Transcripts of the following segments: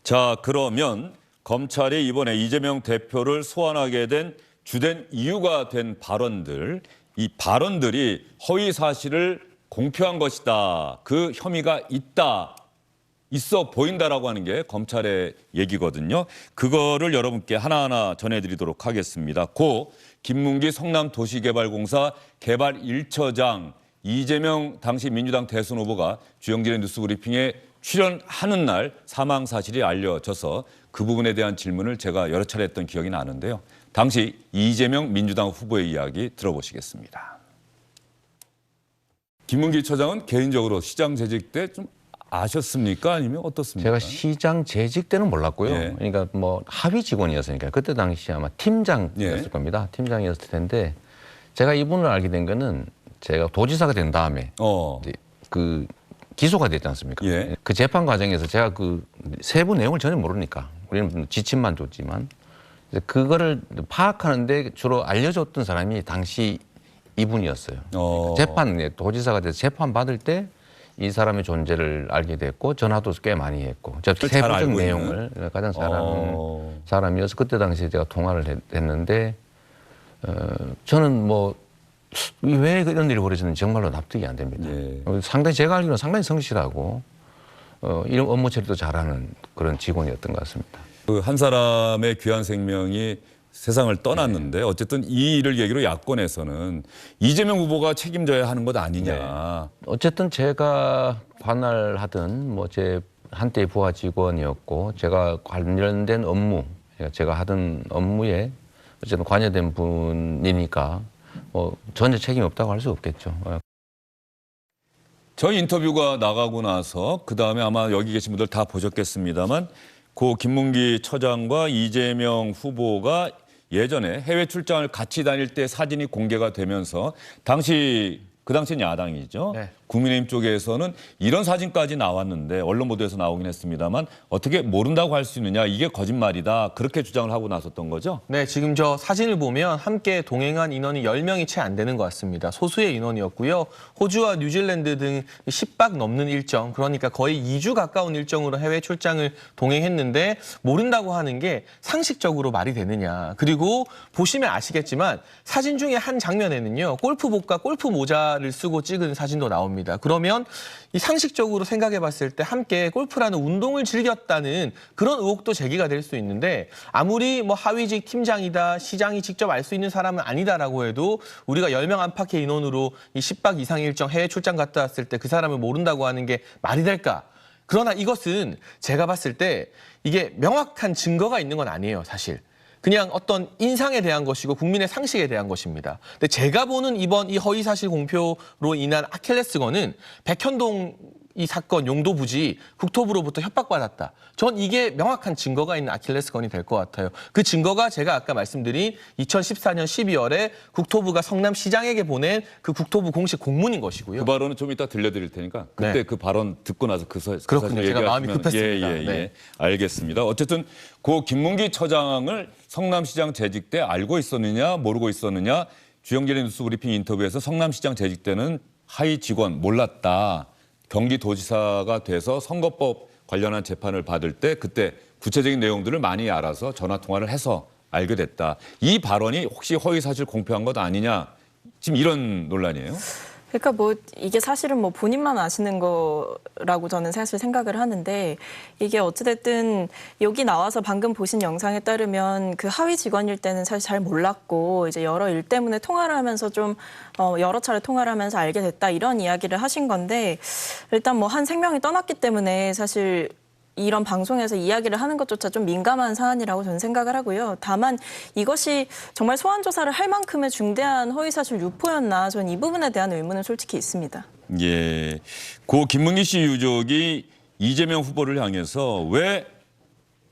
자, 그러면 검찰이 이번에 이재명 대표를 소환하게 된 주된 이유가 된 발언들, 이 발언들이 허위 사실을 공표한 것이다. 그 혐의가 있어 보인다라고 하는 게 검찰의 얘기거든요. 그거를 여러분께 하나하나 전해드리도록 하겠습니다. 고 김문기 성남도시개발공사 개발 1처장 이재명 당시 민주당 대선 후보가 주영진의 뉴스브리핑에 출연하는 날 사망 사실이 알려져서 그 부분에 대한 질문을 제가 여러 차례 했던 기억이 나는데요. 당시 이재명 민주당 후보의 이야기 들어보시겠습니다. 김문기 처장은 개인적으로 시장 재직 때 좀 아셨습니까? 아니면 어떻습니까? 제가 시장 재직 때는 몰랐고요. 예. 그러니까 뭐 하위 직원이었으니까 그때 당시 아마 팀장이었을 예. 겁니다. 팀장이었을 텐데 제가 이분을 알게 된 거는 제가 도지사가 된 다음에 이제 그 기소가 됐지 않습니까? 예. 그 재판 과정에서 제가 그 세부 내용을 전혀 모르니까 우리는 지침만 줬지만 그거를 파악하는데 주로 알려줬던 사람이 당시 이분이었어요. 재판 도지사가 돼서 재판 받을 때 이 사람의 존재를 알게 됐고 전화도 꽤 많이 했고 세부적 내용을 가장 잘하는 사람이어서 그때 당시에 제가 통화를 했는데 저는 뭐 왜 이런 일이 벌어졌는지 정말로 납득이 안 됩니다. 예. 상당히 제가 알기로는 상당히 성실하고 이런 업무 처리도 잘하는 그런 직원이었던 것 같습니다. 그 한 사람의 귀한 생명이 세상을 떠났는데 어쨌든 이 일을 계기로 야권에서는 이재명 후보가 책임져야 하는 것 아니냐. 네. 어쨌든 제가 관할하던 뭐 제 한때 부하 직원이었고 제가 관련된 업무, 제가 하던 업무에 어쨌든 관여된 분이니까 전혀 책임이 없다고 할 수 없겠죠. 저희 인터뷰가 나가고 나서 그다음에 아마 여기 계신 분들 다 보셨겠습니다만 고 김문기 처장과 이재명 후보가 예전에 해외 출장을 같이 다닐 때 사진이 공개가 되면서 그 당시는 야당이죠. 네. 국민의힘 쪽에서는 이런 사진까지 나왔는데 언론 보도에서 나오긴 했습니다만 어떻게 모른다고 할 수 있느냐, 이게 거짓말이다, 그렇게 주장을 하고 나섰던 거죠? 네, 지금 저 사진을 보면 함께 동행한 인원이 10명이 채 안 되는 것 같습니다. 소수의 인원이었고요. 호주와 뉴질랜드 등 10박 넘는 일정, 그러니까 거의 2주 가까운 일정으로 해외 출장을 동행했는데 모른다고 하는 게 상식적으로 말이 되느냐. 그리고 보시면 아시겠지만 사진 중에 한 장면에는요, 골프복과 골프 모자를 쓰고 찍은 사진도 나옵니다. 그러면 이 상식적으로 생각해 봤을 때 함께 골프라는 운동을 즐겼다는 그런 의혹도 제기가 될 수 있는데 아무리 뭐 하위직 팀장이다, 시장이 직접 알 수 있는 사람은 아니다라고 해도 우리가 10명 안팎의 인원으로 이 10박 이상 일정 해외 출장 갔다 왔을 때 그 사람을 모른다고 하는 게 말이 될까? 그러나 이것은 제가 봤을 때 이게 명확한 증거가 있는 건 아니에요, 사실. 그냥 어떤 인상에 대한 것이고 국민의 상식에 대한 것입니다. 근데 제가 보는 이번 이 허위사실 공표로 인한 아킬레스건은 백현동 이 사건 용도 부지 국토부로부터 협박받았다. 전 이게 명확한 증거가 있는 아킬레스건이 될 것 같아요. 그 증거가 제가 아까 말씀드린 2014년 12월에 국토부가 성남시장에게 보낸 그 국토부 공식 공문인 것이고요. 그 발언은 좀 이따 들려드릴 테니까 그때 네. 그 발언 듣고 나서 그 사실 그렇군요. 제가 마음이 얘기하시면 급했습니다. 예. 네. 알겠습니다. 어쨌든 고 김문기 처장을 성남시장 재직 때 알고 있었느냐 모르고 있었느냐, 주영진의 뉴스브리핑 인터뷰에서 성남시장 재직 때는 하위 직원 몰랐다. 경기도지사가 돼서 선거법 관련한 재판을 받을 때 그때 구체적인 내용들을 많이 알아서 전화 통화를 해서 알게 됐다. 이 발언이 혹시 허위사실 공표한 것 아니냐, 지금 이런 논란이에요. 그러니까 뭐 이게 사실은 뭐 본인만 아시는 거라고 저는 사실 생각을 하는데, 이게 어찌됐든 여기 나와서 방금 보신 영상에 따르면 그 하위 직원일 때는 사실 잘 몰랐고 이제 여러 일 때문에 통화를 하면서 좀 여러 차례 통화를 하면서 알게 됐다, 이런 이야기를 하신 건데, 일단 뭐 한 생명이 떠났기 때문에 사실 이런 방송에서 이야기를 하는 것조차 좀 민감한 사안이라고 저는 생각을 하고요. 다만 이것이 정말 소환 조사를 할 만큼의 중대한 허위사실 유포였나, 저는 이 부분에 대한 의문은 솔직히 있습니다. 예, 고 김문기 씨 유족이 이재명 후보를 향해서 왜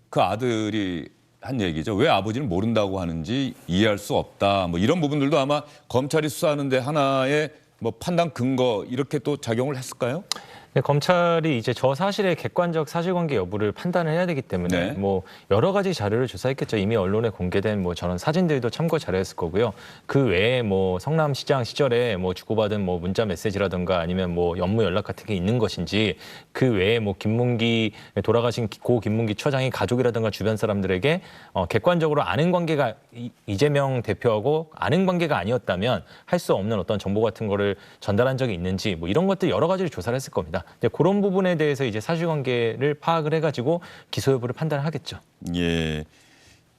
그 아들이 한 얘기죠. 왜 아버지는 모른다고 하는지 이해할 수 없다. 뭐 이런 부분들도 아마 검찰이 수사하는데 하나의 뭐 판단 근거 이렇게 또 작용을 했을까요? 근데 검찰이 이제 저 사실의 객관적 사실관계 여부를 판단을 해야 되기 때문에 네. 뭐 여러 가지 자료를 조사했겠죠. 이미 언론에 공개된 뭐 저런 사진들도 참고 자료였을 거고요. 그 외에 뭐 성남시장 시절에 뭐 주고받은 뭐 문자 메시지라든가 아니면 뭐 업무 연락 같은 게 있는 것인지 그 외에 뭐 김문기 돌아가신 고 김문기 처장의 가족이라든가 주변 사람들에게 객관적으로 아는 관계가 이재명 대표하고 아는 관계가 아니었다면 할 수 없는 어떤 정보 같은 거를 전달한 적이 있는지 뭐 이런 것들 여러 가지를 조사를 했을 겁니다. 이제 그런 부분에 대해서 이제 사실관계를 파악을 해가지고 기소 여부를 판단하겠죠. 예,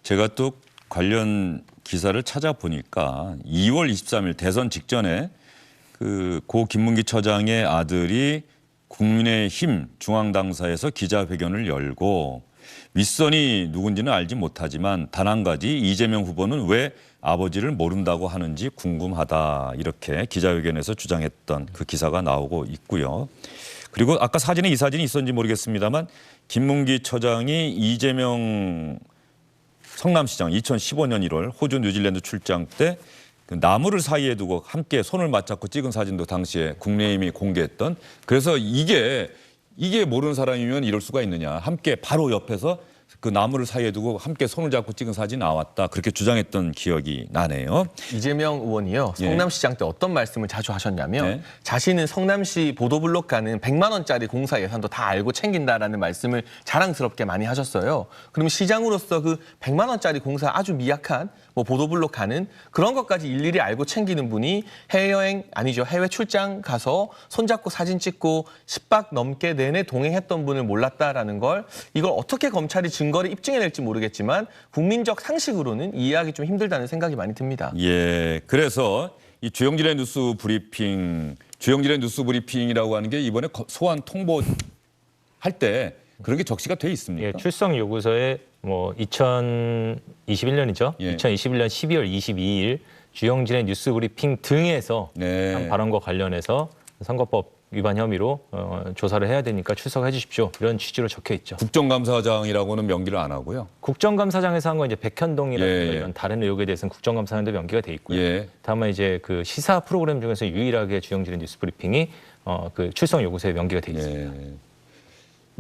제가 또 관련 기사를 찾아보니까 2월 23일 대선 직전에 그 고 김문기 처장의 아들이 국민의힘 중앙당사에서 기자회견을 열고 윗선이 누군지는 알지 못하지만 단 한 가지 이재명 후보는 왜 아버지를 모른다고 하는지 궁금하다 이렇게 기자회견에서 주장했던 그 기사가 나오고 있고요. 그리고 아까 사진에 이 사진이 있었는지 모르겠습니다만 김문기 처장이 이재명 성남시장 2015년 1월 호주 뉴질랜드 출장 때 그 나무를 사이에 두고 함께 손을 맞잡고 찍은 사진도 당시에 국민의힘이 공개했던 그래서 이게 모르는 사람이면 이럴 수가 있느냐. 함께 바로 옆에서 그 나무를 사이에 두고 함께 손을 잡고 찍은 사진이 나왔다. 그렇게 주장했던 기억이 나네요. 이재명 의원이요. 성남시장 때 어떤 말씀을 자주 하셨냐면 네. 자신은 성남시 보도블록 가는 100만 원짜리 공사 예산도 다 알고 챙긴다라는 말씀을 자랑스럽게 많이 하셨어요. 그럼 시장으로서 그 100만 원짜리 공사 아주 미약한 뭐 보도블록 가는 그런 것까지 일일이 알고 챙기는 분이 해외여행 아니죠. 해외 출장 가서 손잡고 사진 찍고 10박 넘게 내내 동행했던 분을 몰랐다라는 걸 이걸 어떻게 검찰이 증거를 입증해낼지 모르겠지만 국민적 상식으로는 이해하기 좀 힘들다는 생각이 많이 듭니다. 예, 그래서 이 주영진의 뉴스 브리핑이라고 하는 게 이번에 소환 통보할 때 그런 게 적시가 돼 있습니까? 예, 출석 요구서에 뭐 2021년이죠. 예. 2021년 12월 22일 주영진의 뉴스 브리핑 등에서 네. 한 발언과 관련해서 선거법 위반 혐의로 조사를 해야 되니까 출석해 주십시오. 이런 취지로 적혀 있죠. 국정감사장이라고는 명기를 안 하고요. 국정감사장에서 한 건 이제 백현동이라든가 예, 예. 이런 다른 의혹에 대해서는 국정감사장도 명기가 돼 있고요. 예. 다만 이제 그 시사 프로그램 중에서 유일하게 주영진의 뉴스 브리핑이 그 출석 요구서에 명기가 돼 있습니다. 예.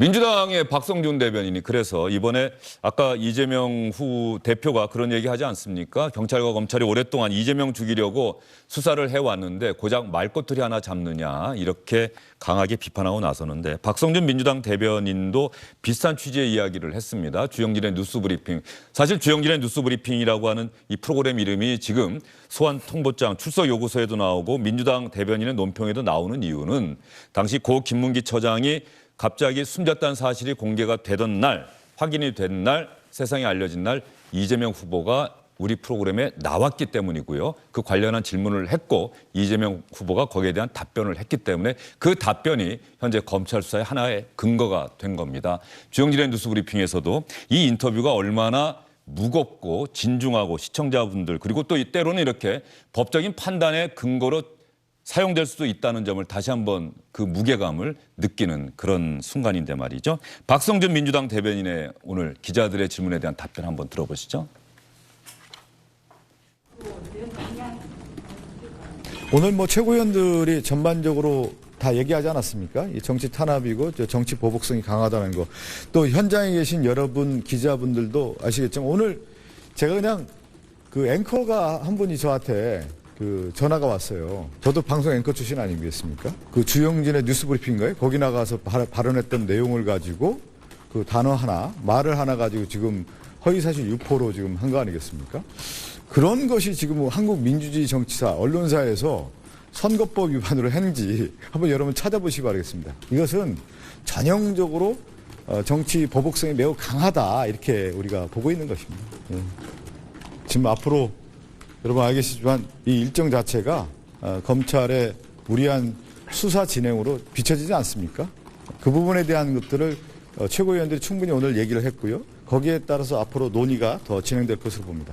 민주당의 박성준 대변인이 그래서 이번에 아까 이재명 후 대표가 그런 얘기 하지 않습니까? 경찰과 검찰이 오랫동안 이재명 죽이려고 수사를 해왔는데 고작 말꼬투리 하나 잡느냐 이렇게 강하게 비판하고 나서는데 박성준 민주당 대변인도 비슷한 취지의 이야기를 했습니다. 주영진의 뉴스브리핑. 사실 주영진의 뉴스브리핑이라고 하는 이 프로그램 이름이 지금 소환 통보장 출석 요구서에도 나오고 민주당 대변인의 논평에도 나오는 이유는 당시 고 김문기 처장이 갑자기 숨졌다는 사실이 공개가 되던 날, 확인이 된 날, 세상에 알려진 날 이재명 후보가 우리 프로그램에 나왔기 때문이고요. 그 관련한 질문을 했고 이재명 후보가 거기에 대한 답변을 했기 때문에 그 답변이 현재 검찰 수사의 하나의 근거가 된 겁니다. 주영진의 뉴스브리핑에서도 이 인터뷰가 얼마나 무겁고 진중하고 시청자분들 그리고 또 때로는 이렇게 법적인 판단의 근거로 사용될 수도 있다는 점을 다시 한번 그 무게감을 느끼는 그런 순간인데 말이죠. 박성준 민주당 대변인의 오늘 기자들의 질문에 대한 답변 한번 들어보시죠. 오늘 뭐 최고위원들이 전반적으로 다 얘기하지 않았습니까? 이 정치 탄압이고 정치 보복성이 강하다는 거. 또 현장에 계신 여러분 기자분들도 아시겠지만 오늘 제가 그냥 그 앵커가 한 분이 저한테 그 전화가 왔어요. 저도 방송 앵커 출신 아니겠습니까? 그 주영진의 뉴스브리핑인가요? 거기 나가서 발언했던 내용을 가지고 그 단어 하나, 말을 하나 가지고 지금 허위사실 유포로 지금 한 거 아니겠습니까? 그런 것이 지금 한국 민주주의 정치사, 언론사에서 선거법 위반으로 했는지 한번 여러분 찾아보시기 바라겠습니다. 이것은 전형적으로 정치 보복성이 매우 강하다 이렇게 우리가 보고 있는 것입니다. 예. 지금 앞으로 여러분 알겠지만 이 일정 자체가 검찰의 무리한 수사 진행으로 비춰지지 않습니까? 그 부분에 대한 것들을 최고위원들이 충분히 오늘 얘기를 했고요. 거기에 따라서 앞으로 논의가 더 진행될 것으로 봅니다.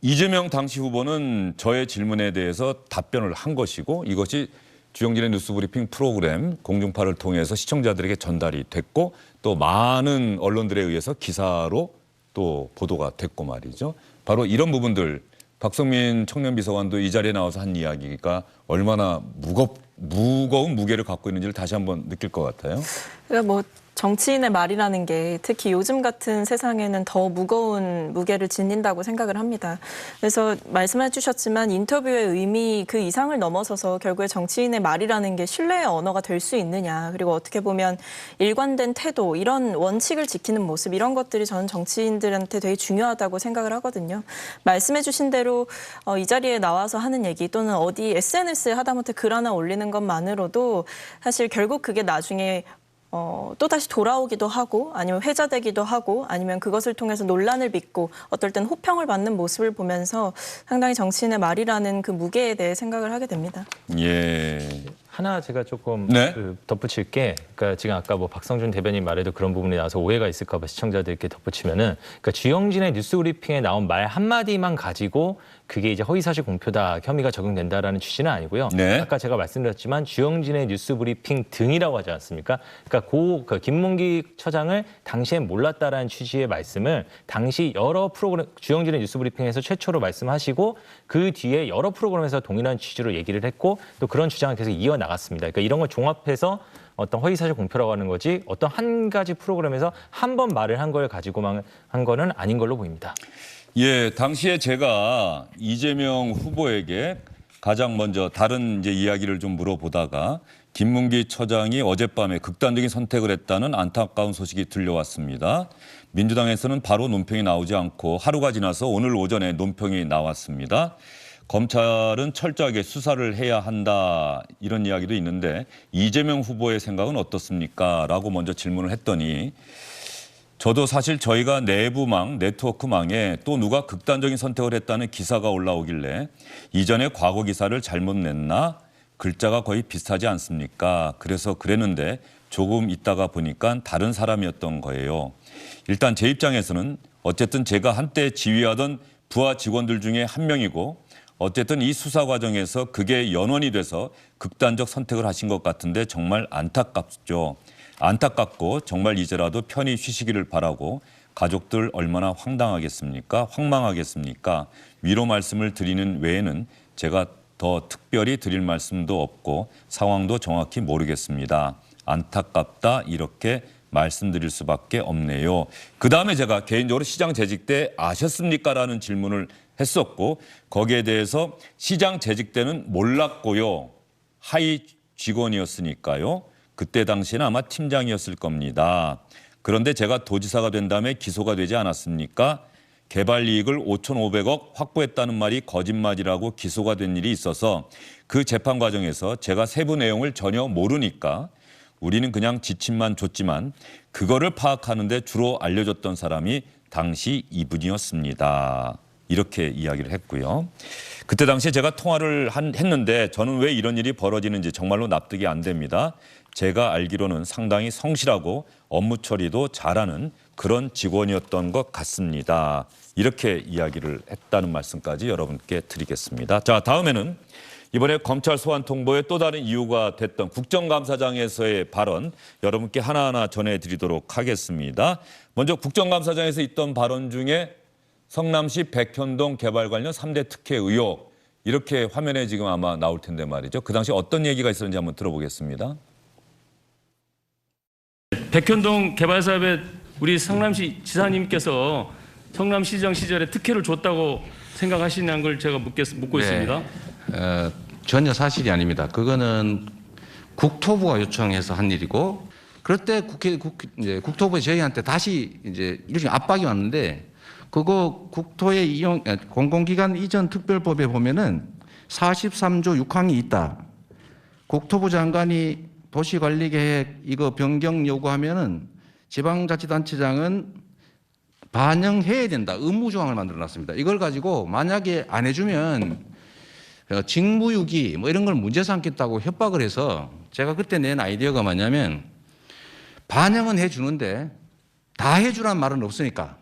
이재명 당시 후보는 저의 질문에 대해서 답변을 한 것이고 이것이 주영진의 뉴스브리핑 프로그램 공중파를 통해서 시청자들에게 전달이 됐고 또 많은 언론들에 의해서 기사로 또 보도가 됐고 말이죠. 바로 이런 부분들 박성민 청년비서관도 이 자리에 나와서 한 이야기가 얼마나 무거운 무게를 갖고 있는지를 다시 한번 느낄 것 같아요. 그러니까 뭐 정치인의 말이라는 게 특히 요즘 같은 세상에는 더 무거운 무게를 지닌다고 생각을 합니다. 그래서 말씀해 주셨지만 인터뷰의 의미 그 이상을 넘어서서 결국에 정치인의 말이라는 게 신뢰의 언어가 될 수 있느냐. 그리고 어떻게 보면 일관된 태도, 이런 원칙을 지키는 모습, 이런 것들이 저는 정치인들한테 되게 중요하다고 생각을 하거든요. 말씀해 주신 대로 이 자리에 나와서 하는 얘기 또는 어디 SNS에 하다못해 글 하나 올리는 것만으로도 사실 결국 그게 나중에 또다시 돌아오기도 하고 아니면 회자되기도 하고 아니면 그것을 통해서 논란을 빚고 어떨 땐 호평을 받는 모습을 보면서 상당히 정치인의 말이라는 그 무게에 대해 생각을 하게 됩니다. 예. 하나 제가 조금 네. 덧붙일 게, 그러니까 지금 아까 뭐 박성준 대변인 말에도 그런 부분이 나와서 오해가 있을까 봐 시청자들께 덧붙이면은, 그러니까 주영진의 뉴스브리핑에 나온 말 한마디만 가지고 그게 이제 허위사실 공표다, 혐의가 적용된다라는 취지는 아니고요. 네. 아까 제가 말씀드렸지만 주영진의 뉴스브리핑 등이라고 하지 않습니까? 그러니까 그 김문기 처장을 당시에 몰랐다라는 취지의 말씀을 당시 여러 프로그램, 주영진의 뉴스브리핑에서 최초로 말씀하시고 그 뒤에 여러 프로그램에서 동일한 취지로 얘기를 했고 또 그런 주장을 계속 이어나갔습니다. 그러니까 이런 걸 종합해서 어떤 허위사실 공표라고 하는 거지 어떤 한 가지 프로그램에서 한 번 말을 한 걸 가지고만 한 거는 아닌 걸로 보입니다. 예, 당시에 제가 이재명 후보에게 가장 먼저 다른 이제 이야기를 좀 물어보다가 김문기 처장이 어젯밤에 극단적인 선택을 했다는 안타까운 소식이 들려왔습니다. 민주당에서는 바로 논평이 나오지 않고 하루가 지나서 오늘 오전에 논평이 나왔습니다. 검찰은 철저하게 수사를 해야 한다, 이런 이야기도 있는데 이재명 후보의 생각은 어떻습니까? 라고 먼저 질문을 했더니 저도 사실 저희가 내부망, 네트워크망에 또 누가 극단적인 선택을 했다는 기사가 올라오길래 이전에 과거 기사를 잘못 냈나? 글자가 거의 비슷하지 않습니까? 그래서 그랬는데 조금 있다가 보니까 다른 사람이었던 거예요. 일단 제 입장에서는 어쨌든 제가 한때 지휘하던 부하 직원들 중에 한 명이고 어쨌든 이 수사 과정에서 그게 연원이 돼서 극단적 선택을 하신 것 같은데 정말 안타깝죠. 안타깝고 정말 이제라도 편히 쉬시기를 바라고 가족들 얼마나 황망하겠습니까? 위로 말씀을 드리는 외에는 제가 더 특별히 드릴 말씀도 없고 상황도 정확히 모르겠습니다. 안타깝다 이렇게 말씀드릴 수밖에 없네요. 그다음에 제가 개인적으로 시장 재직 때 아셨습니까? 라는 질문을 했었고 거기에 대해서 시장 재직 때는 몰랐고요. 하위 직원이었으니까요. 그때 당시에는 아마 팀장이었을 겁니다. 그런데 제가 도지사가 된 다음에 기소가 되지 않았습니까? 개발 이익을 5,500억 확보했다는 말이 거짓말이라고 기소가 된 일이 있어서 그 재판 과정에서 제가 세부 내용을 전혀 모르니까 우리는 그냥 지침만 줬지만 그거를 파악하는데 주로 알려줬던 사람이 당시 이분이었습니다. 이렇게 이야기를 했고요. 그때 당시에 제가 통화를 했는데 저는 왜 이런 일이 벌어지는지 정말로 납득이 안 됩니다. 제가 알기로는 상당히 성실하고 업무 처리도 잘하는 그런 직원이었던 것 같습니다. 이렇게 이야기를 했다는 말씀까지 여러분께 드리겠습니다. 자, 다음에는 이번에 검찰 소환 통보의 또 다른 이유가 됐던 국정감사장에서의 발언 여러분께 하나하나 전해드리도록 하겠습니다. 먼저 국정감사장에서 있던 발언 중에 성남시 백현동 개발 관련 3대 특혜 의혹, 이렇게 화면에 지금 아마 나올 텐데 말이죠. 그 당시 어떤 얘기가 있었는지 한번 들어보겠습니다. 백현동 개발 사업에 우리 성남시 지사님께서 성남시장 시절에 특혜를 줬다고 생각하시는 걸 제가 묻고 있습니다. 전혀 사실이 아닙니다. 그거는 국토부가 요청해서 한 일이고, 그럴 때 국토부에 저희한테 다시 이제 일종의 압박이 왔는데, 그거 국토의 이용 공공기관 이전 특별법에 보면은 43조 6항이 있다. 국토부 장관이 도시관리계획 이거 변경 요구하면은 지방자치단체장은 반영해야 된다. 의무조항을 만들어놨습니다. 이걸 가지고 만약에 안 해주면 직무유기 뭐 이런 걸 문제 삼겠다고 협박을 해서 제가 그때 낸 아이디어가 뭐냐면 반영은 해주는데 다 해주란 말은 없으니까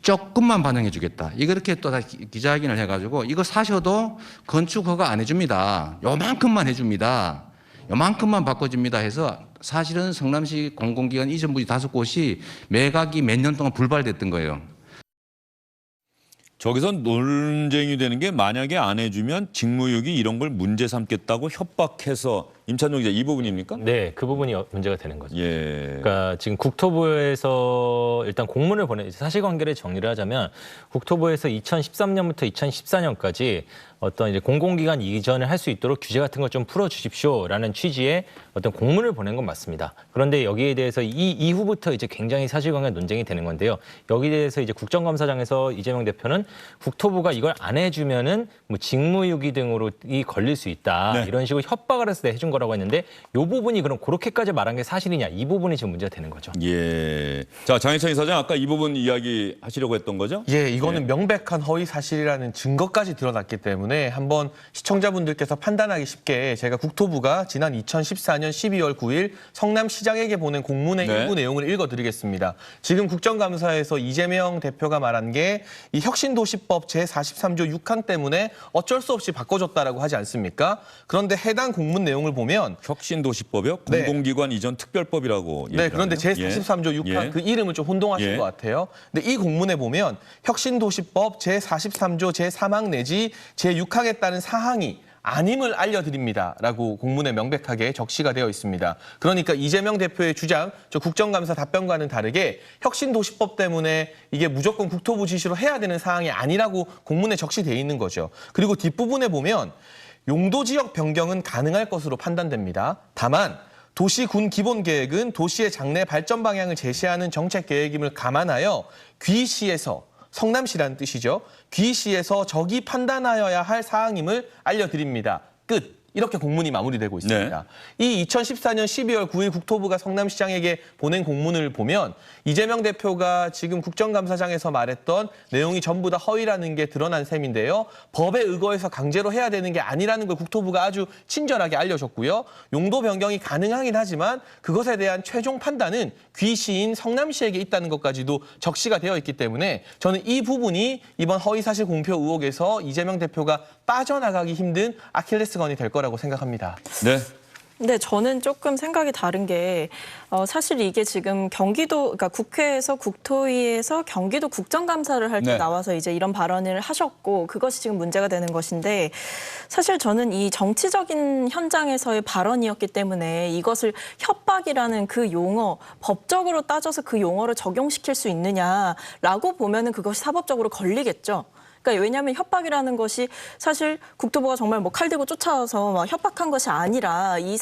조금만 반영해 주겠다. 이렇게 또 기자회견을 해가지고 이거 사셔도 건축 허가 안 해줍니다. 요만큼만 해줍니다. 요만큼만 바꿔줍니다 해서 사실은 성남시 공공기관 이전 부지 5곳이 매각이 몇 년 동안 불발됐던 거예요. 저기서 논쟁이 되는 게 만약에 안 해주면 직무유기 이런 걸 문제 삼겠다고 협박해서 임찬종 기자, 이 부분입니까? 네, 그 부분이 문제가 되는 거죠. 예. 그러니까 지금 국토부에서 일단 공문을 사실관계를 정리를 하자면 국토부에서 2013년부터 2014년까지 어떤 이제 공공기관 이전을 할 수 있도록 규제 같은 걸 좀 풀어주십시오라는 취지의 어떤 공문을 보낸 건 맞습니다. 그런데 여기에 대해서 이 이후부터 이제 굉장히 사실관계 논쟁이 되는 건데요. 여기에 대해서 이제 국정감사장에서 이재명 대표는 국토부가 이걸 안 해주면은 뭐 직무유기 등으로 걸릴 수 있다. 네. 이런 식으로 협박을 해서 해준 거라고 했는데 이 부분이 그럼 그렇게까지 말한 게 사실이냐? 이 부분이 지금 문제가 되는 거죠. 예. 자, 장혜찬 이사장, 아까 이 부분 이야기 하시려고 했던 거죠? 예, 이거는 명백한 허위 사실이라는 증거까지 드러났기 때문에 한번 시청자분들께서 판단하기 쉽게 제가 국토부가 지난 2014년 12월 9일 성남시장에게 보낸 공문의 네. 일부 내용을 읽어드리겠습니다. 지금 국정감사에서 이재명 대표가 말한 게 이 혁신도시법 제43조 6항 때문에 어쩔 수 없이 바꿔줬다라고 하지 않습니까? 그런데 해당 공문 내용을 보면 혁신도시법이요? 네. 공공기관 이전 특별법이라고 네, 그런데 얘기를 하네요. 제43조 6항 예. 그 이름을 좀 혼동하신 예. 것 같아요. 근데 이 공문에 보면 혁신도시법 제43조 제3항 내지 제6항에 따른 사항이 아님을 알려드립니다라고 공문에 명백하게 적시가 되어 있습니다. 그러니까 이재명 대표의 주장, 저 국정감사 답변과는 다르게 혁신도시법 때문에 이게 무조건 국토부 지시로 해야 되는 사항이 아니라고 공문에 적시되어 있는 거죠. 그리고 뒷부분에 보면 용도지역 변경은 가능할 것으로 판단됩니다. 다만 도시군 기본계획은 도시의 장래 발전 방향을 제시하는 정책계획임을 감안하여 귀시에서 성남시라는 뜻이죠. 귀시에서 적이 판단하여야 할 사항임을 알려드립니다. 끝. 이렇게 공문이 마무리되고 있습니다. 네. 이 2014년 12월 9일 국토부가 성남시장에게 보낸 공문을 보면 이재명 대표가 지금 국정감사장에서 말했던 내용이 전부 다 허위라는 게 드러난 셈인데요. 법에 의거해서 강제로 해야 되는 게 아니라는 걸 국토부가 아주 친절하게 알려줬고요. 용도 변경이 가능하긴 하지만 그것에 대한 최종 판단은 귀시인 성남시에게 있다는 것까지도 적시가 되어 있기 때문에 저는 이 부분이 이번 허위사실 공표 의혹에서 이재명 대표가 빠져나가기 힘든 아킬레스건이 될 거라고 생각합니다. 네. 근데 저는 조금 생각이 다른 게 사실 이게 지금 그러니까 국회에서 국토위에서 경기도 국정감사를 할 때 네. 나와서 이제 이런 발언을 하셨고 그것이 지금 문제가 되는 것인데 사실 저는 이 정치적인 현장에서의 발언이었기 때문에 이것을 협박이라는 그 용어 법적으로 따져서 그 용어를 적용시킬 수 있느냐라고 보면은 그것이 사법적으로 걸리겠죠. 그러니까 왜냐하면 협박이라는 것이 사실 국토부가 정말 뭐 칼 들고 쫓아와서 막 협박한 것이 아니라 이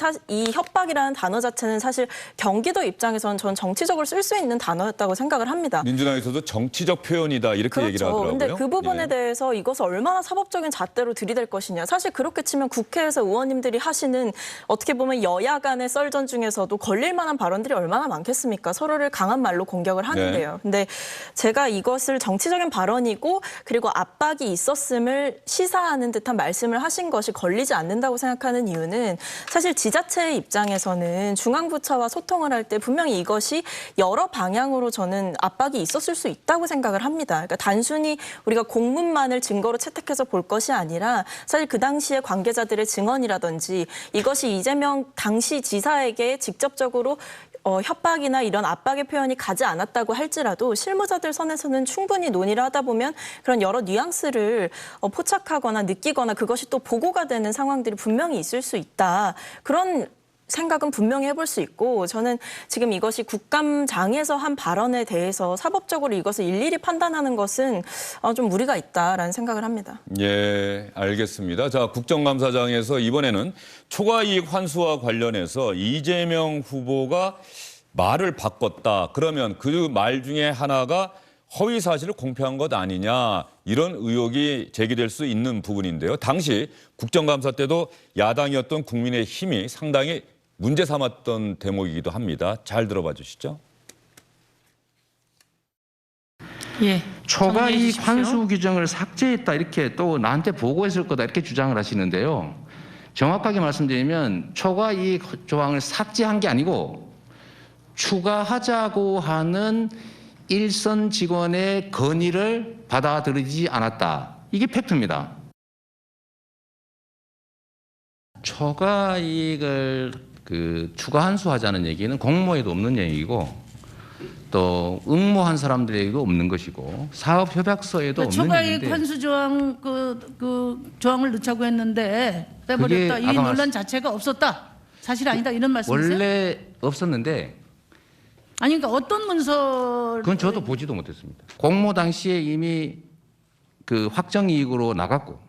협박이라는 단어 자체는 사실 경기도 입장에서는 전 정치적으로 쓸 수 있는 단어였다고 생각을 합니다. 민주당에서도 정치적 표현이다 이렇게 얘기를 하더라고요. 그런데 그 부분에 예. 대해서 이것을 얼마나 사법적인 잣대로 들이댈 것이냐. 사실 그렇게 치면 국회에서 의원님들이 하시는 어떻게 보면 여야 간의 썰전 중에서도 걸릴 만한 발언들이 얼마나 많겠습니까? 서로를 강한 말로 공격을 하는데요. 근데 제가 이것을 정치적인 발언이고 그리고 압박이 있었음을 시사하는 듯한 말씀을 하신 것이 걸리지 않는다고 생각하는 이유는 사실 지자체의 입장에서는 중앙부처와 소통을 할 때 분명히 이것이 여러 방향으로 저는 압박이 있었을 수 있다고 생각을 합니다. 그러니까 단순히 우리가 공문만을 증거로 채택해서 볼 것이 아니라 사실 그 당시에 관계자들의 증언이라든지 이것이 이재명 당시 지사에게 직접적으로 협박이나 이런 압박의 표현이 가지 않았다고 할지라도 실무자들 선에서는 충분히 논의를 하다 보면 그런 여러 뉘앙스를 포착하거나 느끼거나 그것이 또 보고가 되는 상황들이 분명히 있을 수 있다. 그런 생각은 분명히 해볼 수 있고 저는 지금 이것이 국감장에서 한 발언에 대해서 사법적으로 이것을 일일이 판단하는 것은 좀 무리가 있다라는 생각을 합니다. 예, 알겠습니다. 자, 국정감사장에서 이번에는 초과이익 환수와 관련해서 이재명 후보가 말을 바꿨다. 그러면 그 말 중에 하나가 허위 사실을 공표한 것 아니냐 이런 의혹이 제기될 수 있는 부분인데요. 당시 국정감사 때도 야당이었던 국민의힘이 상당히 문제 삼았던 대목이기도 합니다. 잘 들어봐 주시죠. 예. 초과이익 환수 규정을 삭제했다 이렇게 또 나한테 보고했을 거다 이렇게 주장을 하시는데요. 정확하게 말씀드리면 초과이익 조항을 삭제한 게 아니고 추가하자고 하는 일선 직원의 건의를 받아들이지 않았다. 이게 팩트입니다. 초과이익을 추가 환수하자는 얘기는 공모에도 없는 얘기고 또 응모한 사람들에게도 없는 것이고 사업 협약서에도 없는 초과이익 얘기인데 환수 조항 그 조항을 넣자고 했는데 빼버렸다. 이 논란 자체가 없었다. 사실 아니다 이런 말씀이세요? 원래 없었는데 아니 그러니까 어떤 문서 그건 저도 보지도 못했습니다. 공모 당시에 이미 그 확정이익으로 나갔고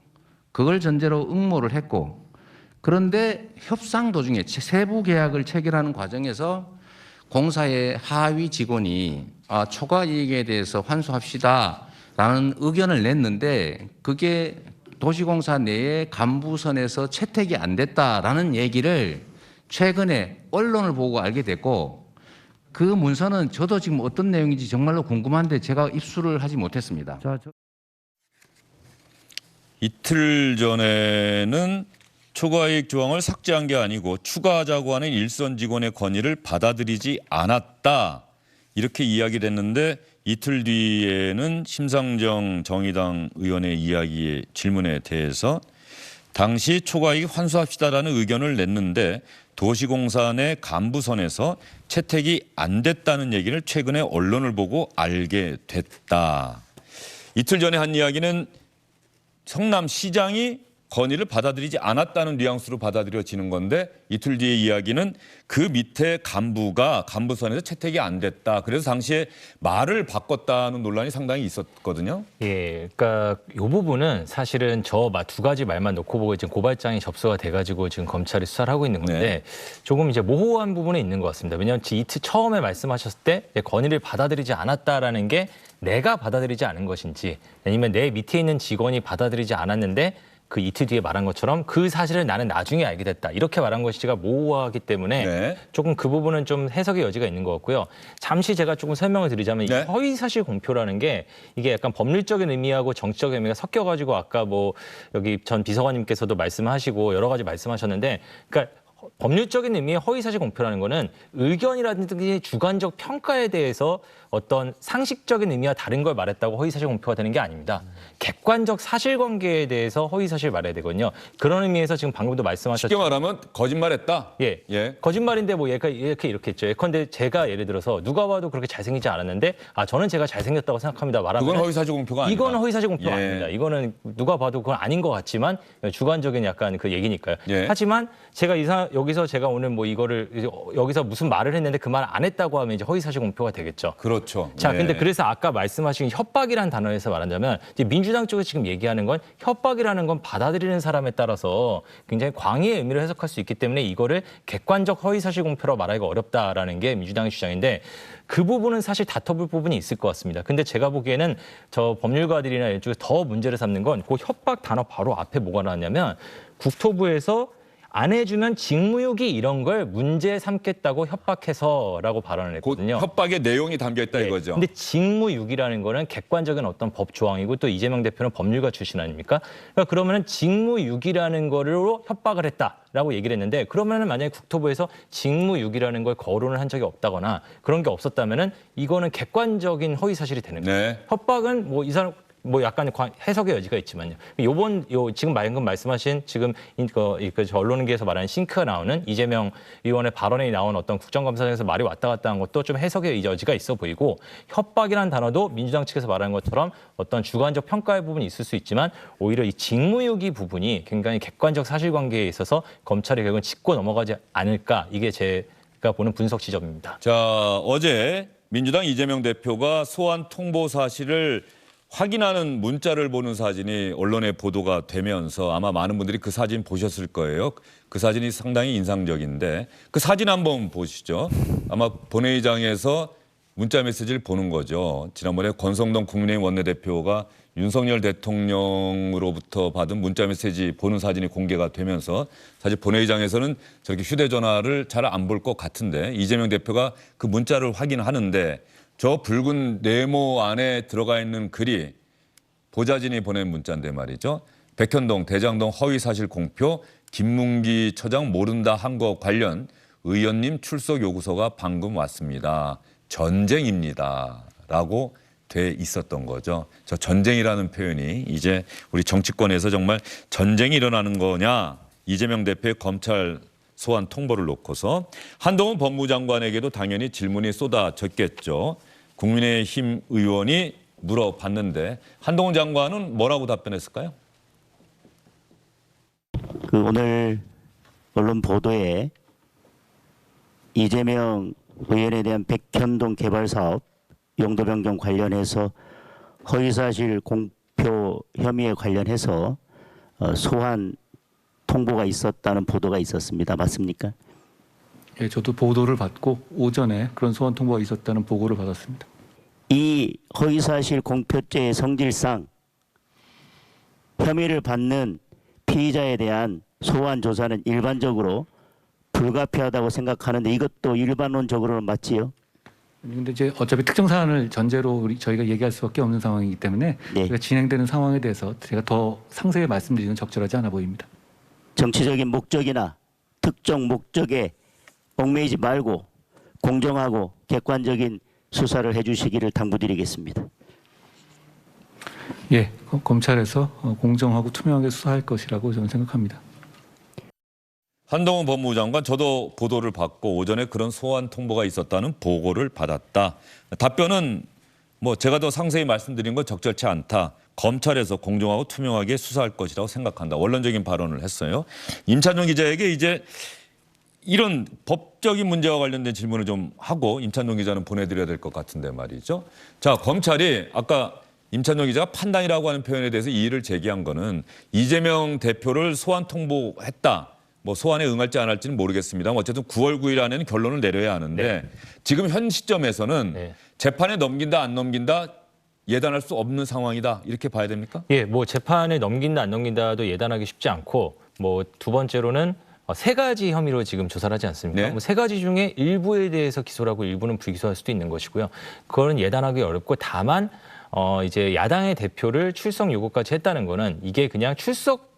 그걸 전제로 응모를 했고 그런데 협상 도중에 세부 계약을 체결하는 과정에서 공사의 하위 직원이 초과 이익에 대해서 환수합시다라는 의견을 냈는데 그게 도시공사 내에 간부선에서 채택이 안 됐다라는 얘기를 최근에 언론을 보고 알게 됐고 그 문서는 저도 지금 어떤 내용인지 정말로 궁금한데 제가 입수를 하지 못했습니다. 이틀 전에는 초과이익 조항을 삭제한 게 아니고 추가하자고 하는 일선 직원의 건의를 받아들이지 않았다. 이렇게 이야기를 했는데 이틀 뒤에는 심상정 정의당 의원의 이야기의 질문에 대해서 당시 초과이익 환수합시다라는 의견을 냈는데 도시공사 내 간부선에서 채택이 안 됐다는 얘기를 최근에 언론을 보고 알게 됐다. 이틀 전에 한 이야기는 성남시장이 건의를 받아들이지 않았다는 뉘앙스로 받아들여지는 건데 이틀 뒤의 이야기는 그 밑에 간부선에서 채택이 안 됐다. 그래서 당시에 말을 바꿨다는 논란이 상당히 있었거든요. 예, 그러니까 이 부분은 사실은 저 두 가지 말만 놓고 보고 지금 고발장이 접수가 돼가지고 지금 검찰이 수사를 하고 있는 건데 네. 조금 이제 모호한 부분이 있는 것 같습니다. 왜냐하면 이틀 처음에 말씀하셨을 때 건의를 받아들이지 않았다라는 게 내가 받아들이지 않은 것인지 아니면 내 밑에 있는 직원이 받아들이지 않았는데 그 이틀 뒤에 말한 것처럼 그 사실을 나는 나중에 알게 됐다. 이렇게 말한 것이가 모호하기 때문에 네. 조금 그 부분은 좀 해석의 여지가 있는 것 같고요. 잠시 제가 조금 설명을 드리자면 네. 이 허위사실 공표라는 게 이게 약간 법률적인 의미하고 정치적인 의미가 섞여가지고 아까 뭐 여기 전 비서관님께서도 말씀하시고 여러 가지 말씀하셨는데 그러니까 법률적인 의미의 허위사실 공표라는 거는 의견이라든지 주관적 평가에 대해서 어떤 상식적인 의미와 다른 걸 말했다고 허위사실 공표가 되는 게 아닙니다. 객관적 사실관계에 대해서 허위사실 말해야 되거든요. 그런 의미에서 지금 방금도 말씀하셨죠. 쉽게 말하면 거짓말했다. 예. 거짓말인데 뭐 얘가 이렇게 했죠. 예컨대 제가 예를 들어서 누가 봐도 그렇게 잘생기지 않았는데 저는 제가 잘생겼다고 생각합니다. 말하면 그건 허위사실 공표가 아니다. 이거는 허위사실 공표가 예. 아닙니다. 이거는 누가 봐도 그건 아닌 것 같지만 주관적인 약간 그 얘기니까요. 예. 하지만 제가 여기서 제가 오늘 뭐 이거를 여기서 무슨 말을 했는데 그 말 안 했다고 하면 이제 허위사실 공표가 되겠죠. 그렇죠. 자, 예. 근데 그래서 아까 말씀하신 협박이라는 단어에서 말하자면 이제 민주당 쪽에서 지금 얘기하는 건 협박이라는 건 받아들이는 사람에 따라서 굉장히 광의의 의미를 해석할 수 있기 때문에 이거를 객관적 허위사실 공표로 말하기가 어렵다라는 게 민주당의 주장인데 그 부분은 사실 다퉈볼 부분이 있을 것 같습니다. 근데 제가 보기에는 저 법률가들이나 이쪽에 더 문제를 삼는 건 그 협박 단어 바로 앞에 뭐가 나왔냐면 국토부에서 안 해주면 직무유기 이런 걸 문제 삼겠다고 협박해서라고 발언을 그 했거든요. 협박의 내용이 담겨 있다 네. 이거죠. 근데 직무유기라는 거는 객관적인 어떤 법 조항이고 또 이재명 대표는 법률가 출신 아닙니까? 그러니까 그러면은 직무유기라는 거로 협박을 했다라고 얘기를 했는데 그러면은 만약에 국토부에서 직무유기라는 걸 거론을 한 적이 없다거나 그런 게 없었다면은 이거는 객관적인 허위 사실이 되는 거예요. 네. 협박은 뭐 이 사람 뭐 약간 해석의 여지가 있지만요. 지금 방금 말씀하신 지금 저 언론계에서 말하는 싱크가 나오는 이재명 의원의 발언에 나온 어떤 국정감사장에서 말이 왔다 갔다 한 것도 좀 해석의 여지가 있어 보이고 협박이라는 단어도 민주당 측에서 말하는 것처럼 어떤 주관적 평가의 부분이 있을 수 있지만 오히려 이 직무유기 부분이 굉장히 객관적 사실관계에 있어서 검찰이 결국은 짚고 넘어가지 않을까 이게 제가 보는 분석 지점입니다. 자, 어제 민주당 이재명 대표가 소환 통보 사실을 확인하는 문자를 보는 사진이 언론에 보도가 되면서 아마 많은 분들이 그 사진 보셨을 거예요. 그 사진이 상당히 인상적인데 그 사진 한번 보시죠. 아마 본회의장에서 문자 메시지를 보는 거죠. 지난번에 권성동 국민의힘 원내대표가 윤석열 대통령으로부터 받은 문자 메시지 보는 사진이 공개가 되면서 사실 본회의장에서는 저렇게 휴대전화를 잘 안 볼 것 같은데 이재명 대표가 그 문자를 확인하는데 저 붉은 네모 안에 들어가 있는 글이 보좌진이 보낸 문자인데 말이죠. 백현동 대장동 허위사실 공표 김문기 처장 모른다 한 거 관련 의원님 출석 요구서가 방금 왔습니다. 전쟁입니다. 라고 돼 있었던 거죠. 저 전쟁이라는 표현이 이제 우리 정치권에서 정말 전쟁이 일어나는 거냐 이재명 대표의 검찰 소환 통보를 놓고서 한동훈 법무장관에게도 당연히 질문이 쏟아졌겠죠. 국민의힘 의원이 물어봤는데 한동훈 장관은 뭐라고 답변했을까요? 오늘 언론 보도에 이재명 의원에 대한 백현동 개발 사업 용도 변경 관련해서 허위사실 공표 혐의에 관련해서 소환 통보가 있었다는 보도가 있었습니다. 맞습니까? 예, 저도 보도를 받고 오전에 그런 소환 통보가 있었다는 보고를 받았습니다. 이 허위사실 공표죄의 성질상 혐의를 받는 피의자에 대한 소환 조사는 일반적으로 불가피하다고 생각하는데 이것도 일반론적으로는 맞지요? 근데 이제 어차피 특정 사안을 전제로 저희가 얘기할 수밖에 없는 상황이기 때문에 네. 진행되는 상황에 대해서 제가 더 상세히 말씀드리는 적절하지 않아 보입니다. 정치적인 목적이나 특정 목적에 얽매이지 말고 공정하고 객관적인 수사를 해주시기를 당부드리겠습니다. 예, 검찰에서 공정하고 투명하게 수사할 것이라고 저는 생각합니다. 한동훈 법무부 장관 저도 보도를 받고 오전에 그런 소환 통보가 있었다는 보고를 받았다. 답변은 뭐 제가 더 상세히 말씀드린 건 적절치 않다. 검찰에서 공정하고 투명하게 수사할 것이라고 생각한다. 원론적인 발언을 했어요. 임찬종 기자에게 이제 이런 법적인 문제와 관련된 질문을 좀 하고 임찬종 기자는 보내드려야 될 것 같은데 말이죠. 자, 검찰이 아까 임찬종 기자가 판단이라고 하는 표현에 대해서 이의를 제기한 거는 이재명 대표를 소환 통보했다. 뭐 소환에 응할지 안 할지는 모르겠습니다만 어쨌든 9월 9일 안에는 결론을 내려야 하는데 지금 현 시점에서는 재판에 넘긴다 안 넘긴다 예단할 수 없는 상황이다. 이렇게 봐야 됩니까? 예, 뭐 재판에 넘긴다 안 넘긴다도 예단하기 쉽지 않고 뭐 두 번째로는 세 가지 혐의로 지금 조사를 하지 않습니까? 네. 뭐 세 가지 중에 일부에 대해서 기소를 하고 일부는 불기소할 수도 있는 것이고요. 그거는 예단하기 어렵고 다만 이제 야당의 대표를 출석 요구까지 했다는 거는 이게 그냥 출석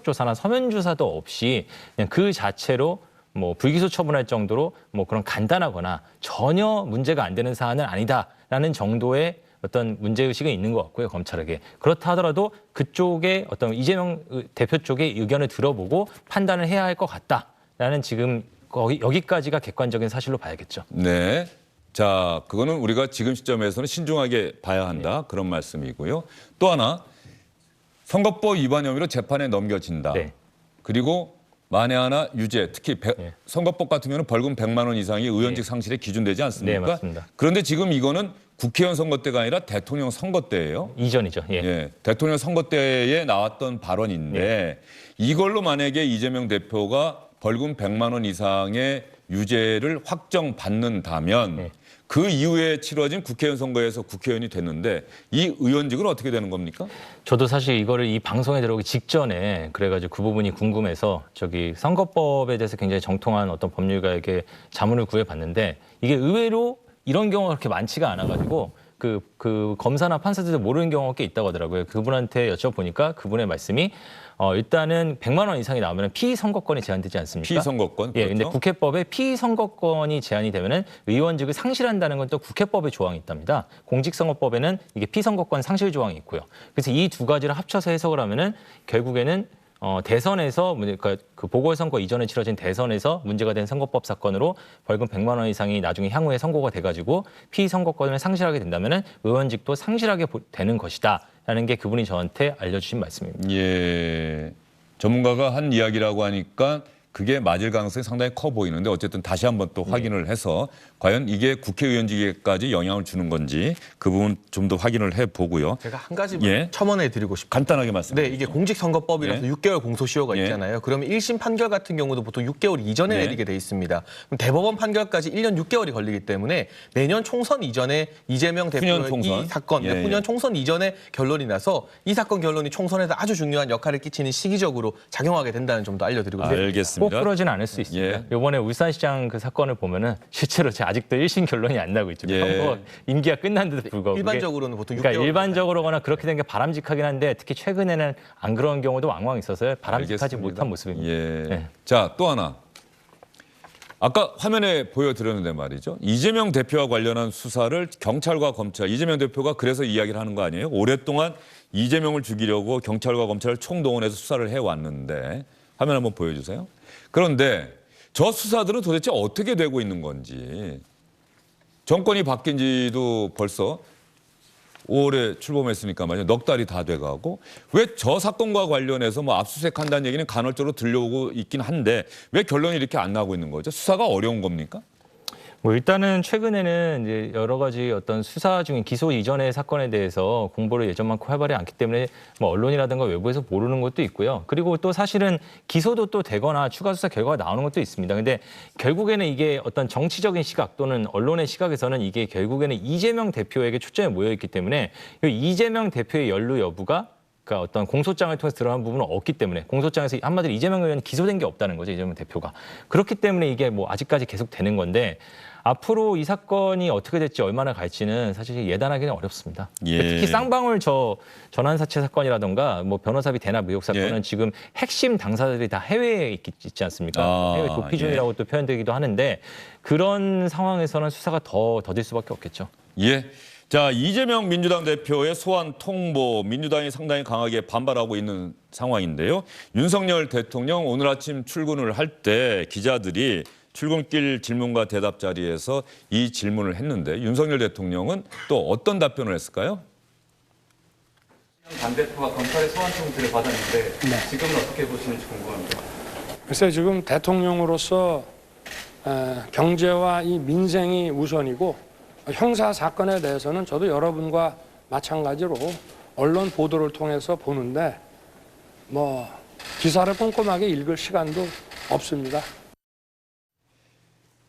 조사나 서면 조사도 없이 그냥 그 자체로 뭐 불기소 처분할 정도로 뭐 그런 간단하거나 전혀 문제가 안 되는 사안은 아니다라는 정도의 어떤 문제의식은 있는 것 같고요, 검찰에게. 그렇다 하더라도 그쪽에 어떤 이재명 대표 쪽의 의견을 들어보고 판단을 해야 할 것 같다라는 지금 여기까지가 객관적인 사실로 봐야겠죠. 네. 자, 그거는 우리가 지금 시점에서는 신중하게 봐야 한다. 그런 말씀이고요. 또 하나, 선거법 위반 혐의로 재판에 넘겨진다. 네. 그리고 만에 하나 유죄, 특히 선거법 같은 경우는 벌금 100만 원 이상이 의원직 상실에 기준되지 않습니까? 네, 맞습니다. 그런데 지금 이거는 국회의원 선거 때가 아니라 대통령 선거 때예요. 이전이죠. 예. 예, 대통령 선거 때에 나왔던 발언인데 이걸로 만약에 이재명 대표가 벌금 100만 원 이상의 유죄를 확정받는다면 그 이후에 치러진 국회의원 선거에서 국회의원이 됐는데 이 의원직은 어떻게 되는 겁니까? 저도 사실 이거를 이 방송에 들어오기 직전에 그래가지고 그 부분이 궁금해서 저기 선거법에 대해서 굉장히 정통한 어떤 법률가에게 자문을 구해봤는데 이게 의외로 이런 경우가 그렇게 많지가 않아가지고 그 검사나 판사들도 모르는 경우가 꽤 있다고 하더라고요. 그분한테 여쭤보니까 그분의 말씀이 일단은 100만 원 이상이 나오면 피선거권이 제한되지 않습니까? 피선거권. 예, 그렇죠. 근데 국회법에 피선거권이 제한이 되면은 의원직을 상실한다는 건 또 국회법에 조항이 있답니다. 공직선거법에는 이게 피선거권 상실 조항이 있고요. 그래서 이 두 가지를 합쳐서 해석을 하면은 결국에는 대선에서 그러니까 그 보궐선거 이전에 치러진 대선에서 문제가 된 선거법 사건으로 벌금 100만 원 이상이 나중에 향후에 선고가 돼가지고 피선거권을 상실하게 된다면은 의원직도 상실하게 되는 것이다라는 게 그분이 저한테 알려주신 말씀입니다. 예, 전문가가 한 이야기라고 하니까 그게 맞을 가능성이 상당히 커 보이는데 어쨌든 다시 한번 또 확인을 해서 과연 이게 국회의원직에까지 영향을 주는 건지 그 부분 좀 더 확인을 해보고요. 제가 한 가지만 첨언해드리고 싶습니다. 간단하게 말씀해 주세요. 네, 이게 공직선거법이라서 6개월 공소시효가 예. 있잖아요. 그러면 1심 판결 같은 경우도 보통 6개월 이전에 네. 내리게 돼 있습니다. 그럼 대법원 판결까지 1년 6개월이 걸리기 때문에 내년 총선 이전에 이재명 대표의 후년 총선. 이 사건, 예, 예. 후년 총선 이전에 결론이 나서 이 사건 결론이 총선에서 아주 중요한 역할을 끼치는 시기적으로 작용하게 된다는 점도 알려드리고 싶습니다. 알겠습니다. 꼭 그러지는 않을 수 있습니다. 이번에 울산시장 그 사건을 보면은 실제로 아직도 1심 결론이 안 나고 있죠. 예. 임기가 끝났는데도 불구하고. 일반적으로는 보통 6개월. 그러니까 일반적으로거나 그렇게 된 게 바람직하긴 한데 특히 최근에는 안 그런 경우도 왕왕 있어서 바람직하지 알겠습니다. 못한 모습입니다. 예. 네. 자, 또 하나. 아까 화면에 보여드렸는데 말이죠. 이재명 대표와 관련한 수사를 경찰과 검찰, 이재명 대표가 그래서 이야기를 하는 거 아니에요? 오랫동안 이재명을 죽이려고 경찰과 검찰을 총동원해서 수사를 해왔는데 화면 한번 보여주세요. 그런데 저 수사들은 도대체 어떻게 되고 있는 건지 정권이 바뀐 지도 벌써 5월에 출범했으니까 말이죠. 넉 달이 다 돼가고 왜 저 사건과 관련해서 뭐 압수수색한다는 얘기는 간헐적으로 들려오고 있긴 한데 왜 결론이 이렇게 안 나고 있는 거죠? 수사가 어려운 겁니까? 뭐 일단은 최근에는 이제 여러 가지 어떤 수사 중인 기소 이전의 사건에 대해서 공보를 예전만큼 활발히 않기 때문에 뭐 언론이라든가 외부에서 모르는 것도 있고요. 그리고 또 사실은 기소도 또 되거나 추가 수사 결과가 나오는 것도 있습니다. 근데 결국에는 이게 어떤 정치적인 시각 또는 언론의 시각에서는 이게 결국에는 이재명 대표에게 초점이 모여 있기 때문에 이재명 대표의 연루 여부가 그러니까 어떤 공소장을 통해서 드러난 부분은 없기 때문에 공소장에서 한마디로 이재명 의원이 기소된 게 없다는 거죠. 이재명 대표가. 그렇기 때문에 이게 뭐 아직까지 계속 되는 건데 앞으로 이 사건이 어떻게 될지 얼마나 갈지는 사실 예단하기는 어렵습니다. 예. 특히 쌍방울 전환 사채 사건이라던가 뭐 변호사비 대납 의혹 사건은 예. 지금 핵심 당사자들이 다 해외에 있지 않습니까? 해외 도피 중이라고 또 표현되기도 하는데 그런 상황에서는 수사가 더 더딜 수밖에 없겠죠. 예. 자, 이재명 민주당 대표의 소환 통보, 민주당이 상당히 강하게 반발하고 있는 상황인데요. 윤석열 대통령 오늘 아침 출근을 할 때 기자들이 출근길 질문과 대답 자리에서 이 질문을 했는데 윤석열 대통령은 또 어떤 답변을 했을까요? 당 대표가 검찰의 소환 통지를 받았는데 지금은 어떻게 보시는지 궁금합니다. 글쎄 지금 대통령으로서 경제와 이 민생이 우선이고 형사 사건에 대해서는 저도 여러분과 마찬가지로 언론 보도를 통해서 보는데 뭐 기사를 꼼꼼하게 읽을 시간도 없습니다.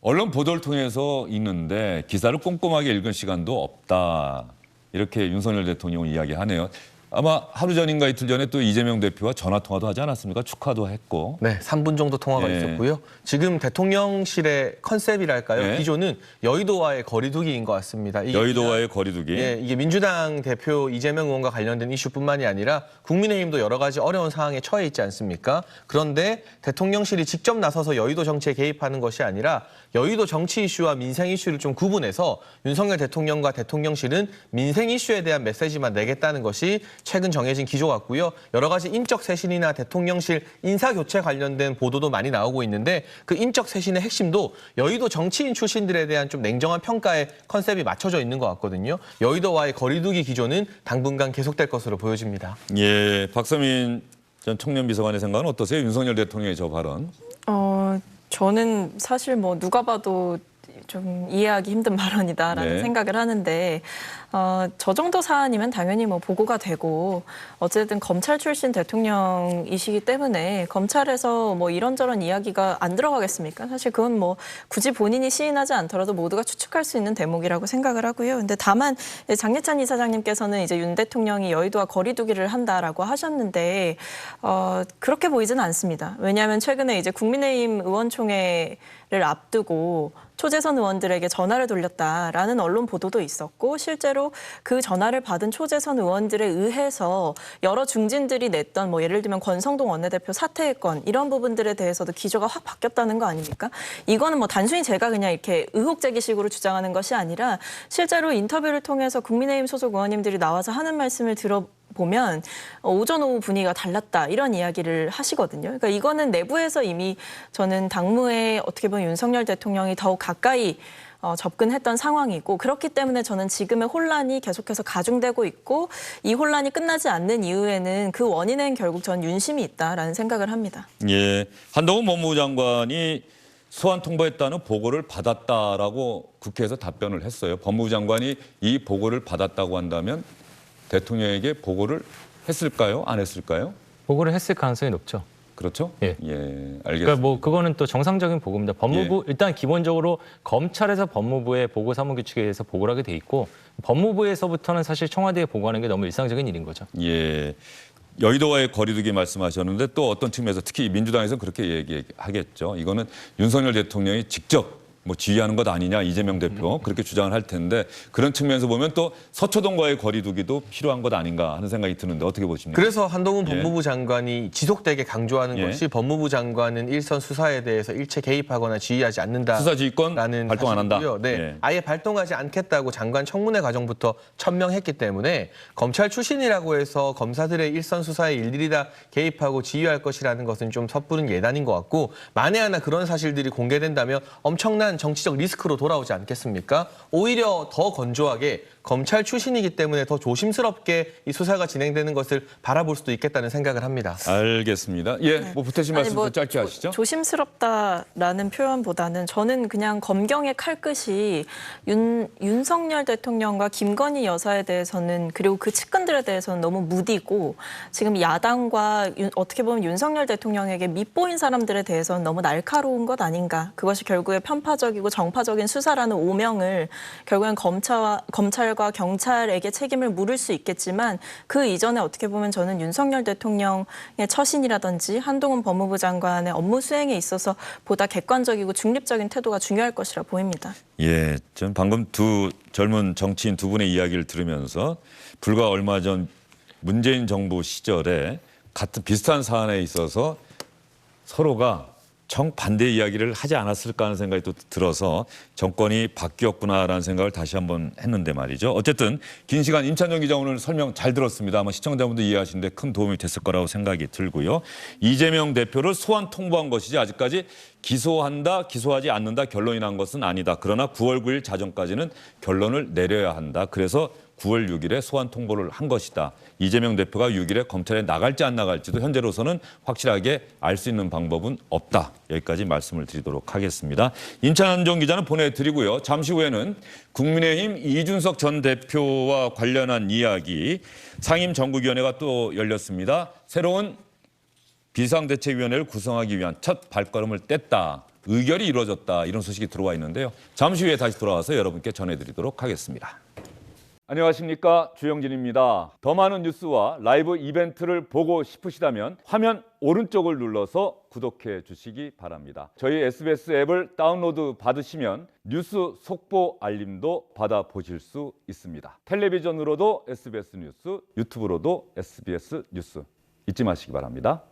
언론 보도를 통해서 읽는데 기사를 꼼꼼하게 읽은 시간도 없다. 이렇게 윤석열 대통령은 이야기하네요. 아마 하루 전인가 이틀 전에 또 이재명 대표와 전화 통화도 하지 않았습니까? 축하도 했고. 네, 3분 정도 통화가 예. 있었고요. 지금 대통령실의 컨셉이랄까요? 예. 기조는 여의도와의 거리두기인 것 같습니다. 이게 여의도와의 거리두기. 예, 이게 민주당 대표 이재명 의원과 관련된 이슈뿐만이 아니라 국민의힘도 여러 가지 어려운 상황에 처해 있지 않습니까? 그런데 대통령실이 직접 나서서 여의도 정치에 개입하는 것이 아니라 여의도 정치 이슈와 민생 이슈를 좀 구분해서 윤석열 대통령과 대통령실은 민생 이슈에 대한 메시지만 내겠다는 것이 최근 정해진 기조 같고요. 여러 가지 인적 쇄신이나 대통령실 인사교체 관련된 보도도 많이 나오고 있는데 그 인적 쇄신의 핵심도 여의도 정치인 출신들에 대한 좀 냉정한 평가에 컨셉이 맞춰져 있는 것 같거든요. 여의도와의 거리두기 기조는 당분간 계속될 것으로 보여집니다. 예, 박서민 전 청년비서관의 생각은 어떠세요? 윤석열 대통령의 저 발언. 저는 사실 뭐 누가 봐도 좀 이해하기 힘든 발언이다라는 네. 생각을 하는데 저 정도 사안이면 당연히 뭐 보고가 되고 어쨌든 검찰 출신 대통령이시기 때문에 검찰에서 뭐 이런저런 이야기가 안 들어가겠습니까? 사실 그건 뭐 굳이 본인이 시인하지 않더라도 모두가 추측할 수 있는 대목이라고 생각을 하고요. 근데 다만 장예찬 이사장님께서는 이제 윤 대통령이 여의도와 거리두기를 한다라고 하셨는데 그렇게 보이지는 않습니다. 왜냐하면 최근에 이제 국민의힘 의원총회를 앞두고 초재선 의원들에게 전화를 돌렸다라는 언론 보도도 있었고 실제로 그 전화를 받은 초재선 의원들에 의해서 여러 중진들이 냈던 뭐 예를 들면 권성동 원내대표 사퇴의 건 이런 부분들에 대해서도 기조가 확 바뀌었다는 거 아닙니까? 이거는 뭐 단순히 제가 그냥 이렇게 의혹 제기식으로 주장하는 것이 아니라 실제로 인터뷰를 통해서 국민의힘 소속 의원님들이 나와서 하는 말씀을 보면 오전 오후 분위기가 달랐다 이런 이야기를 하시거든요. 그러니까 이거는 내부에서 이미 저는 당무에 어떻게 보면 윤석열 대통령이 더욱 가까이 접근했던 상황이고 그렇기 때문에 저는 지금의 혼란이 계속해서 가중되고 있고 이 혼란이 끝나지 않는 이유에는 그 원인은 결국 전 윤심이 있다라는 생각을 합니다. 예, 한동훈 법무부 장관이 소환 통보했다는 보고를 받았다라고 국회에서 답변을 했어요. 법무부 장관이 이 보고를 받았다고 한다면 대통령에게 보고를 했을까요? 안 했을까요? 보고를 했을 가능성이 높죠. 그렇죠? 예. 예, 알겠습니다. 그러니까 뭐 그거는 또 정상적인 보고입니다. 법무부 일단 기본적으로 검찰에서 법무부의 보고 사무 규칙에 의해서 보고를 하게 돼 있고 법무부에서부터는 사실 청와대에 보고하는 게 너무 일상적인 일인 거죠. 예. 여의도와의 거리두기 말씀하셨는데 또 어떤 측면에서 특히 민주당에서는 그렇게 얘기하겠죠. 이거는 윤석열 대통령이 직접 뭐 지휘하는 것 아니냐 이재명 대표 그렇게 주장을 할 텐데 그런 측면에서 보면 또 서초동과의 거리두기도 필요한 것 아닌가 하는 생각이 드는데 어떻게 보십니까? 그래서 한동훈 법무부 장관이 지속되게 강조하는 예. 것이 법무부 장관은 일선 수사에 대해서 일체 개입하거나 지휘하지 않는다. 수사지휘권 발동 안 한다. 네, 예. 아예 발동하지 않겠다고 장관 청문회 과정부터 천명했기 때문에 검찰 출신이라고 해서 검사들의 일선 수사에 일일이 다 개입하고 지휘할 것이라는 것은 좀 섣부른 예단인 것 같고 만에 하나 그런 사실들이 공개된다면 엄청난 정치적 리스크로 돌아오지 않겠습니까? 오히려 더 건조하게 검찰 출신이기 때문에 더 조심스럽게 이 수사가 진행되는 것을 바라볼 수도 있겠다는 생각을 합니다. 알겠습니다. 예, 뭐 보태신 말씀 좀 짧게 하시죠. 조심스럽다라는 표현보다는 저는 그냥 검경의 칼끝이 윤석열 대통령과 김건희 여사에 대해서는 그리고 그 측근들에 대해서는 너무 무디고 지금 야당과 어떻게 보면 윤석열 대통령에게 밉보인 사람들에 대해서는 너무 날카로운 것 아닌가. 그것이 결국에 편파적이고 정파적인 수사라는 오명을 결국엔 검찰과 경찰에게 책임을 물을 수 있겠지만 그 이전에 어떻게 보면 저는 윤석열 대통령의 처신이라든지 한동훈 법무부 장관의 업무 수행에 있어서 보다 객관적이고 중립적인 태도가 중요할 것이라 보입니다. 예, 전 방금 두 젊은 정치인 두 분의 이야기를 들으면서 불과 얼마 전 문재인 정부 시절에 같은 비슷한 사안에 있어서 서로가 정반대 이야기를 하지 않았을까 하는 생각이 또 들어서 정권이 바뀌었구나라는 생각을 다시 한번 했는데 말이죠. 어쨌든 긴 시간 임찬정 기자 오늘 설명 잘 들었습니다. 아마 시청자분들 이해하시는데 큰 도움이 됐을 거라고 생각이 들고요. 이재명 대표를 소환 통보한 것이지 아직까지 기소한다, 기소하지 않는다 결론이 난 것은 아니다. 그러나 9월 9일 자정까지는 결론을 내려야 한다. 그래서 9월 6일에 소환 통보를 한 것이다. 이재명 대표가 6일에 검찰에 나갈지 안 나갈지도 현재로서는 확실하게 알 수 있는 방법은 없다. 여기까지 말씀을 드리도록 하겠습니다. 임찬정 기자는 보내드리고요. 잠시 후에는 국민의힘 이준석 전 대표와 관련한 이야기 상임정국위원회가 또 열렸습니다. 새로운 비상대책위원회를 구성하기 위한 첫 발걸음을 뗐다. 의결이 이루어졌다. 이런 소식이 들어와 있는데요. 잠시 후에 다시 돌아와서 여러분께 전해드리도록 하겠습니다. 안녕하십니까, 주영진입니다. 더 많은 뉴스와 라이브 이벤트를 보고 싶으시다면 화면 오른쪽을 눌러서 구독해 주시기 바랍니다. 저희 SBS 앱을 다운로드 받으시면 뉴스 속보 알림도 받아보실 수 있습니다. 텔레비전으로도 SBS 뉴스, 유튜브로도 SBS 뉴스 잊지 마시기 바랍니다.